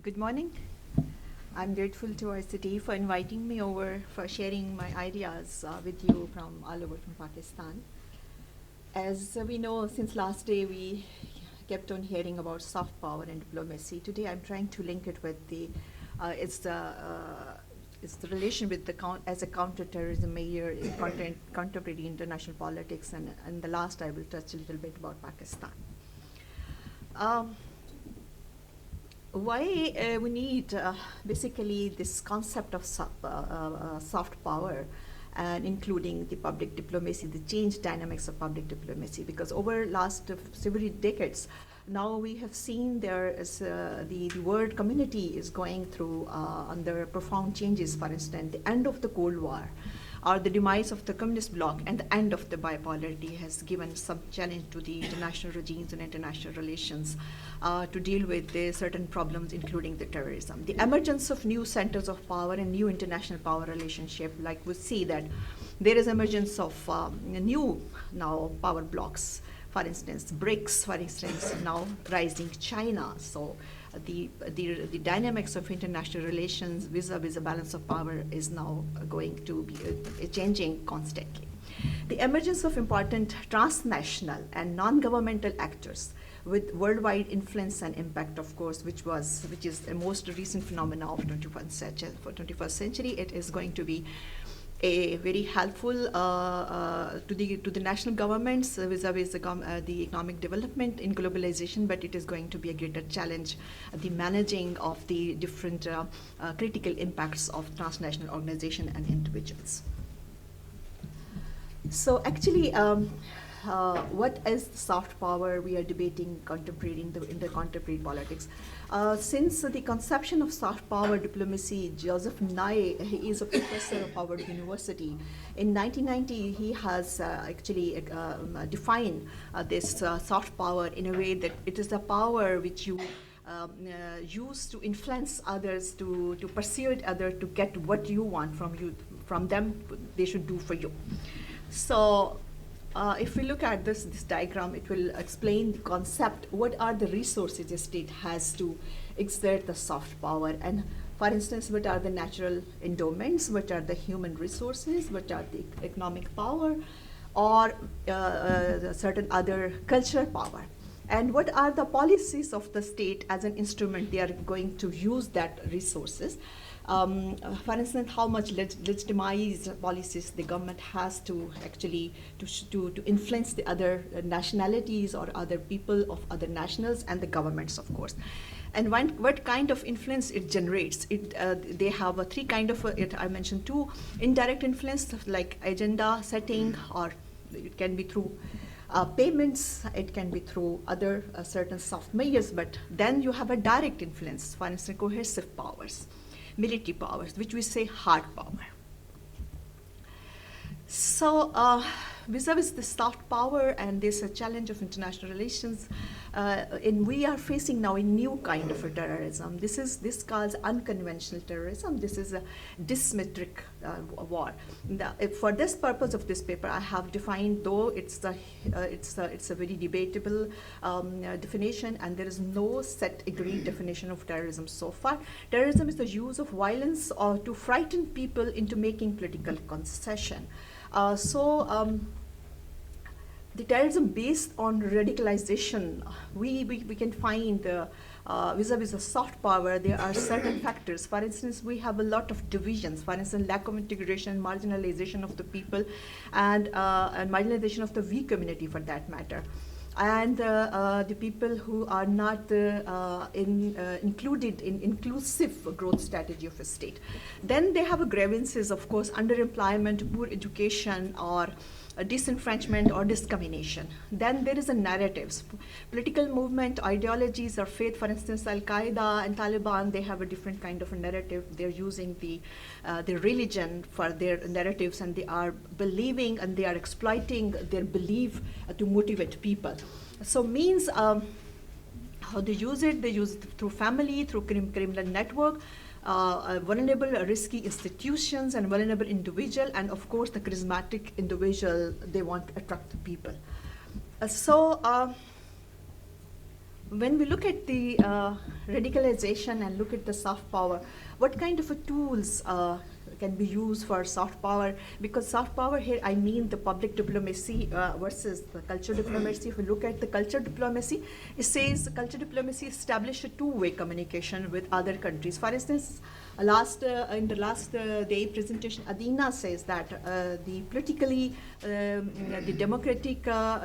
Good morning. I'm grateful to our city for inviting me over for sharing my ideas with you from all over from Pakistan. As we know, since last day we kept on hearing about soft power and diplomacy. Today I'm trying to link it with it's the relation with as a counter-terrorism measure in contemporary international politics, and the last I will touch a little bit about Pakistan. Why we need basically this concept of soft power, and including the public diplomacy, the change dynamics of public diplomacy, because over last several decades, now we have seen there is the world community is going through under profound changes. For instance, the end of the Cold War, or the demise of the communist bloc, and the end of the bipolarity has given some challenge to the international regimes and international relations to deal with the certain problems, including the terrorism. The emergence of new centers of power and new international power relationship, like we see that there is emergence of new now power blocks. For instance, BRICS, for instance, now rising China. So the dynamics of international relations vis-a-vis a balance of power is now going to be changing constantly. The emergence of important transnational and non-governmental actors with worldwide influence and impact, of course, which is the most recent phenomena of 21st century. It is going to be a very helpful to the national governments vis-a-vis the economic development in globalization, but it is going to be a greater challenge, the managing of the different critical impacts of transnational organization and individuals. So actually, what is the soft power we are debating in the contemporary politics? Since the conception of soft power diplomacy, Joseph Nye, he is a professor of Harvard University. In 1990, he has actually defined this soft power in a way that it is a power which you use to influence others, to persuade others to get what you want from them, they should do for you. So if we look at this diagram, it will explain the concept. What are the resources the state has to exert the soft power? And for instance, what are the natural endowments? What are the human resources? What are the economic power? Or certain other cultural power? And what are the policies of the state as an instrument they are going to use that resources? For instance, how much legitimized policies the government has to actually to influence the other nationalities or other people of other nationals and the governments, of course. And what kind of influence it generates? They have three kind of I mentioned two: indirect influence, like agenda setting, or it can be through payments, it can be through other certain soft measures, but then you have a direct influence, for instance, coercive powers, military powers, which we say hard power. So vis-a-vis the soft power and this challenge of international relations, and we are facing now a new kind of a terrorism. This calls unconventional terrorism. This is a dysmetric war. For this purpose of this paper, I have defined, though it's a very debatable definition, and there is no set agreed definition of terrorism so far. Terrorism is the use of violence to frighten people into making political concession. The terrorism based on radicalization, we can find vis-a-vis a soft power, there are certain factors. For instance, we have a lot of divisions. For instance, lack of integration, marginalization of the people, and marginalization of the weak community, for that matter. And the people who are not included in inclusive growth strategy of a state. Then they have grievances, of course, underemployment, poor education, or disenfranchisement or discrimination. Then there is a narratives. Political movement, ideologies, or faith. For instance, Al-Qaeda and Taliban, they have a different kind of a narrative. They're using the religion for their narratives, and they are believing and they are exploiting their belief to motivate people. So means how they use it through family, through criminal network, vulnerable, risky institutions, and vulnerable individual, and of course the charismatic individual, they want to attract the people. when we look at the radicalization and look at the soft power, what kind of tools can be used for soft power? Because soft power here, I mean the public diplomacy versus the culture diplomacy. If we look at the culture diplomacy, it says culture diplomacy establish a two-way communication with other countries. For instance, in the last day presentation, Adina says that the politically, the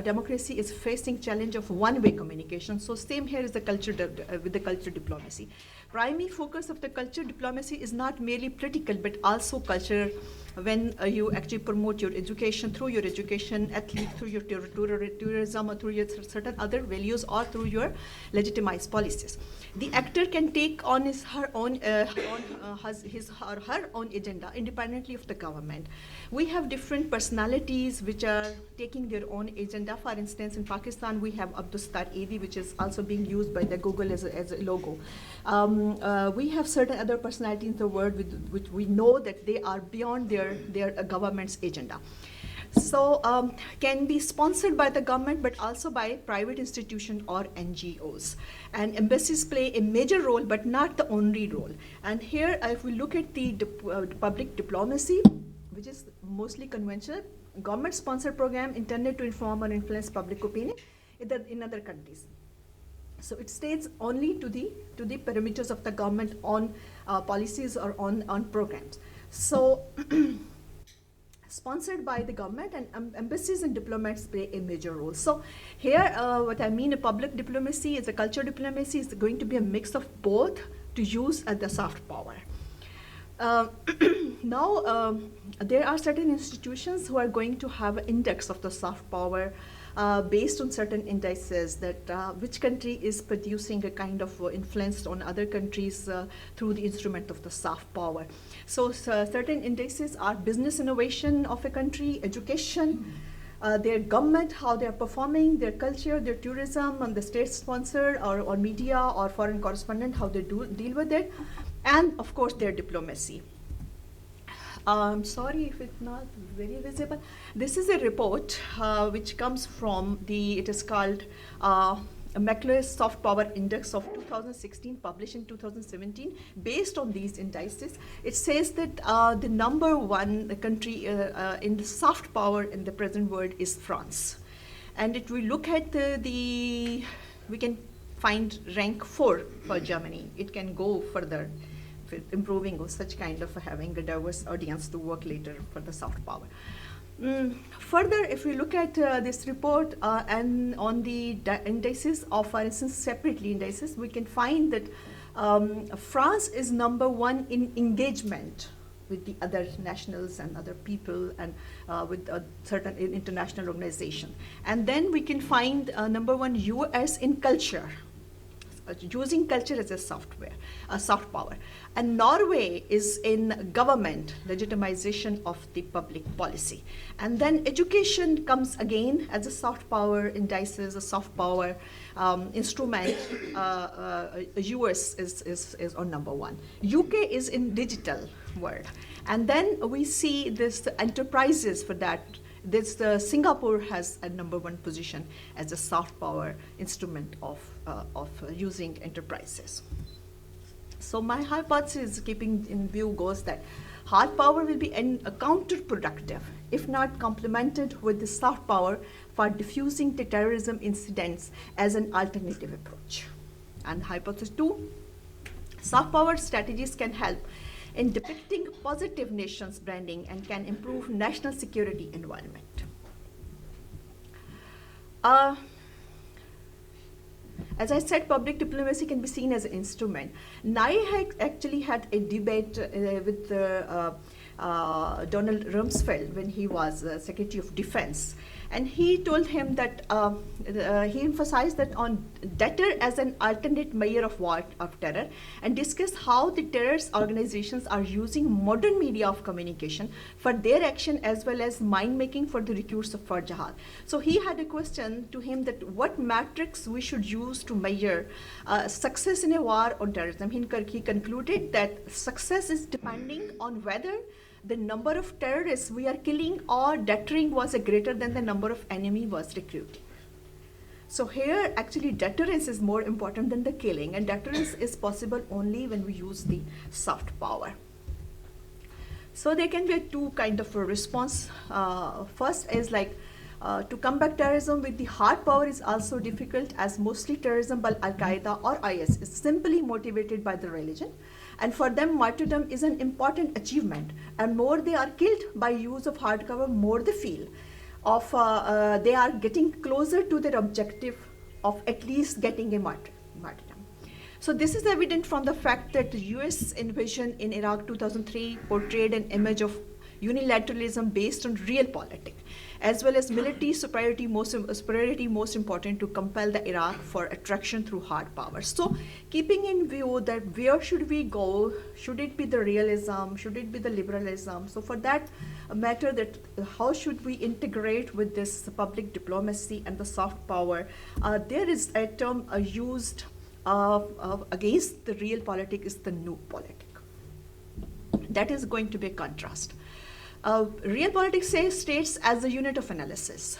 democracy is facing challenge of one-way communication. So same here is the culture with the culture diplomacy. Primary focus of the culture diplomacy is not merely political, but also culture. When you actually promote your education, through your education, athlete, through your tourism, or through your certain other values, or through your legitimized policies. The actor can take on his or her own agenda independently of the government. We have different personalities which are taking their own agenda. For instance, in Pakistan, we have Abdustar Evi, which is also being used by the Google as a logo. We have certain other personalities in the world which we know that they are beyond their government's agenda. So can be sponsored by the government, but also by private institutions or NGOs. And embassies play a major role, but not the only role. And here, if we look at the public diplomacy, which is mostly conventional, government-sponsored program intended to inform or influence public opinion in other countries. So it stays only to the parameters of the government on policies or on programs. So sponsored by the government, and embassies and diplomats play a major role. So here, what I mean, a public diplomacy is a culture diplomacy is going to be a mix of both to use as the soft power. Now, there are certain institutions who are going to have an index of the soft power based on certain indices that which country is producing a kind of influence on other countries through the instrument of the soft power. So certain indices are business innovation of a country, education, their government, how they are performing, their culture, their tourism, and the state-sponsored or media or foreign correspondent, how they deal with it, and of course their diplomacy. I'm sorry if it's not very visible. This is a report which comes from it is called Meckler's Soft Power Index of 2016, published in 2017. Based on these indices, it says that the number one country in the soft power in the present world is France. And if we look at we can find rank 4 for Germany. It can go further, improving or such kind of having a diverse audience to work later for the soft power. Further, if we look at this report and on the indices of, for instance, separately indices, we can find that France is number one in engagement with the other nationals and other people and with certain international organization. And then we can find number one US in culture, using culture as a soft power. And Norway is in government, legitimization of the public policy. And then education comes again as a soft power indices, a soft power instrument. US is on number one. UK is in digital world. And then we see this enterprises for that. Singapore has a number one position as a soft power instrument of using enterprises. So my hypothesis, keeping in view, goes that hard power will be counterproductive if not complemented with the soft power for diffusing the terrorism incidents as an alternative approach. And hypothesis 2, soft power strategies can help in depicting positive nations branding and can improve national security environment. As I said, public diplomacy can be seen as an instrument. NAI actually had a debate with Donald Rumsfeld when he was Secretary of Defense. And he told him that, he emphasized that on debtor as an alternate measure of terror, and discussed how the terrorist organizations are using modern media of communication for their action as well as mind making for the recruits for jihad. So he had a question to him that what metrics we should use to measure success in a war on terrorism. He concluded that success is depending on whether the number of terrorists we are killing or deterring was greater than the number of enemy was recruiting. So here, actually, deterrence is more important than the killing, and deterrence is possible only when we use the soft power. So there can be two kind of a response. First is like to combat terrorism with the hard power is also difficult, as mostly terrorism by Al-Qaeda or IS is simply motivated by the religion. And for them, martyrdom is an important achievement. And more they are killed by use of hard cover, more they feel of they are getting closer to their objective of at least getting a martyrdom. So this is evident from the fact that the US invasion in Iraq 2003 portrayed an image of unilateralism based on real politics, as well as military superiority most important to compel the Iraq for attraction through hard power. So keeping in view that where should we go, should it be the realism, should it be the liberalism? So for that matter, that how should we integrate with this public diplomacy and the soft power, there is a term used against the real politic is the new politic. That is going to be a contrast. Real politics states as a unit of analysis,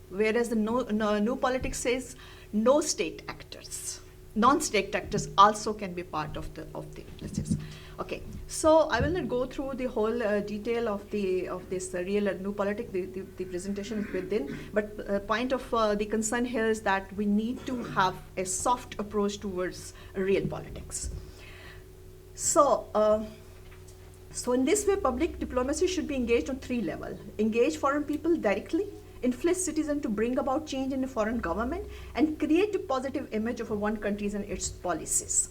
whereas the new politics says no state actors. Non-state actors also can be part of the analysis. Okay, so I will not go through the whole detail of this real and new politics. The presentation is within, but point of the concern here is that we need to have a soft approach towards real politics. So in this way, public diplomacy should be engaged on three levels. Engage foreign people directly, influence citizens to bring about change in a foreign government, and create a positive image of one country and its policies.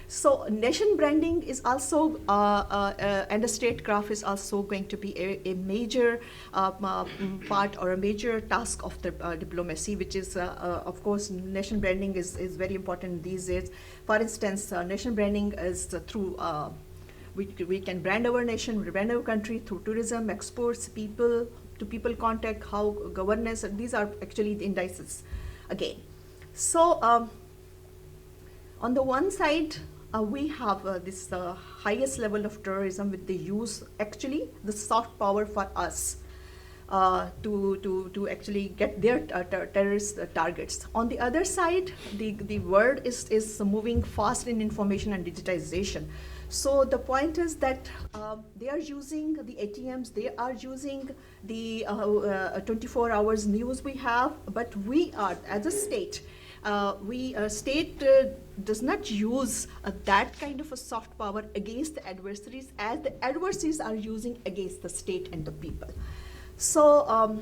So nation branding is also, and the statecraft is also going to be a major part or a major task of the diplomacy, which is, of course, nation branding is very important these days. For instance, nation branding is through we can brand our nation, brand our country through tourism, exports, people to people contact, how governance, and these are actually the indices again. So on the one side, we have this highest level of terrorism with the use, actually, the soft power for us to actually get their terrorist targets. On the other side, the world is moving fast in information and digitization. So the point is that they are using the ATMs, they are using the 24 hours news we have, but we are, as a state, state does not use that kind of a soft power against the adversaries, as the adversaries are using against the state and the people. So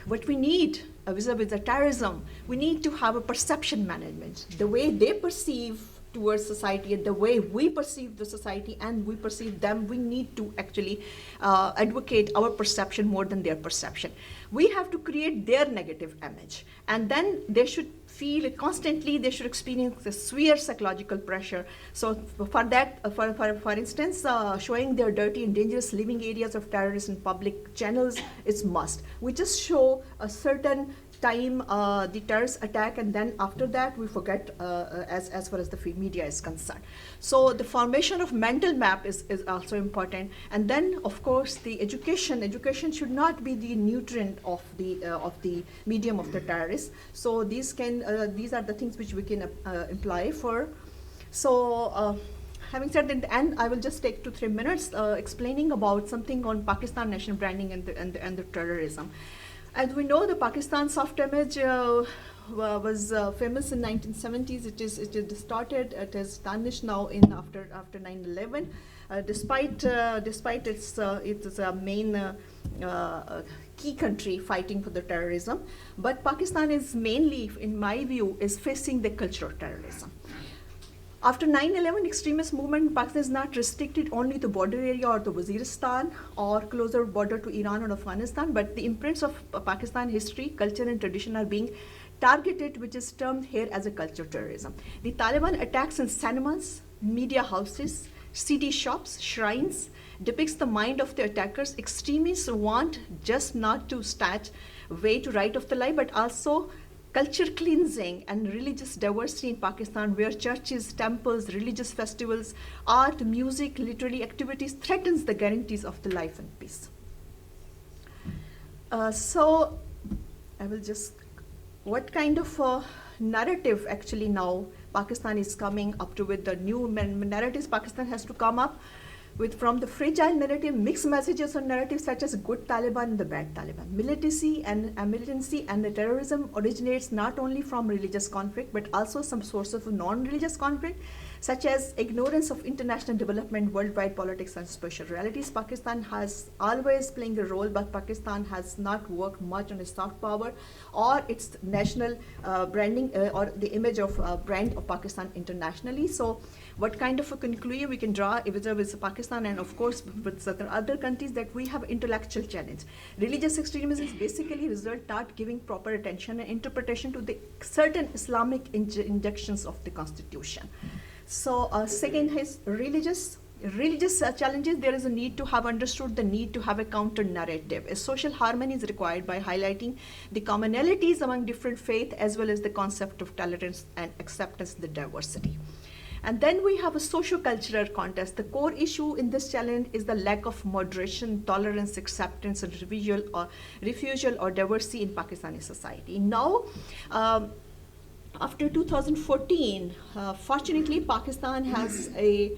what we need vis-a-vis the terrorism, we need to have a perception management. The way they perceive towards society and the way we perceive the society and we perceive them, we need to actually advocate our perception more than their perception. We have to create their negative image, and then they should feel constantly, they should experience a severe psychological pressure. So for that, for instance, showing their dirty and dangerous living areas of terrorists in public channels is must. We just show a certain time the terrorist attack, and then after that we forget as far as the media is concerned. So the formation of mental map is also important, and then of course the education should not be the nutrient of the medium of the terrorists. So these are the things which we can imply for. So having said that, and I will just take 2-3 minutes explaining about something on Pakistan nation branding and the terrorism. As we know, the Pakistan soft image was famous in 1970s. It is distorted. It is tarnished now after 9/11. Despite it's a main key country fighting for the terrorism, but Pakistan is mainly, in my view, is facing the cultural terrorism. After 9/11, extremist movement in Pakistan is not restricted only to border area or the Waziristan or closer border to Iran or Afghanistan, but the imprints of Pakistan history, culture and tradition are being targeted, which is termed here as a cultural terrorism. The Taliban attacks in cinemas, media houses, city shops, shrines, depicts the mind of the attackers. Extremists want just not to stand way to right of the lie, but also culture cleansing and religious diversity in Pakistan, where churches, temples, religious festivals, art, music, literary activities threatens the guarantees of the life and peace. So I will just what kind of narrative actually now Pakistan is coming up to with the new narratives Pakistan has to come up with from the fragile narrative, mixed messages or narratives such as good Taliban and the bad Taliban. Militancy and the terrorism originates not only from religious conflict but also some source of non-religious conflict, such as ignorance of international development, worldwide politics and special realities. Pakistan has always playing a role, but Pakistan has not worked much on its soft power or its national branding or the image of brand of Pakistan internationally. So what kind of a conclusion we can draw with Pakistan and of course with certain other countries, that we have intellectual challenge. Religious extremism is basically result not giving proper attention and interpretation to the certain Islamic injections of the constitution. So second is religious challenges. There is a need to have understood the need to have a counter narrative. A social harmony is required by highlighting the commonalities among different faiths as well as the concept of tolerance and acceptance, the diversity. And then we have a socio-cultural context. The core issue in this challenge is the lack of moderation, tolerance, acceptance, and refusal or diversity in Pakistani society. Now, after 2014, fortunately, Pakistan has a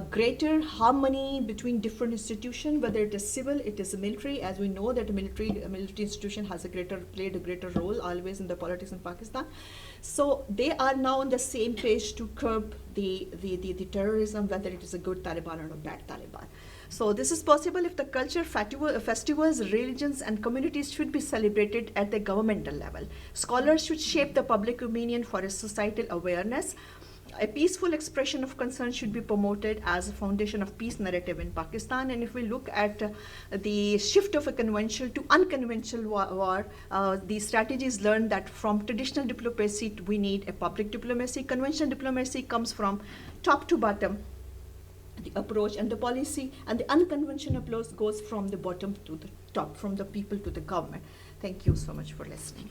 greater harmony between different institutions, whether it is civil, it is military. As we know that a military institution has played a greater role always in the politics in Pakistan. So they are now on the same page to curb the terrorism, whether it is a good Taliban or a bad Taliban. So this is possible if the culture, festivals, religions and communities should be celebrated at the governmental level. Scholars should shape the public opinion for a societal awareness. A peaceful expression of concern should be promoted as a foundation of peace narrative in Pakistan. And if we look at the shift of a conventional to unconventional war, the strategies learned that from traditional diplomacy, we need a public diplomacy. Conventional diplomacy comes from top to bottom, the approach and the policy, and the unconventional approach goes from the bottom to the top, from the people to the government. Thank you so much for listening.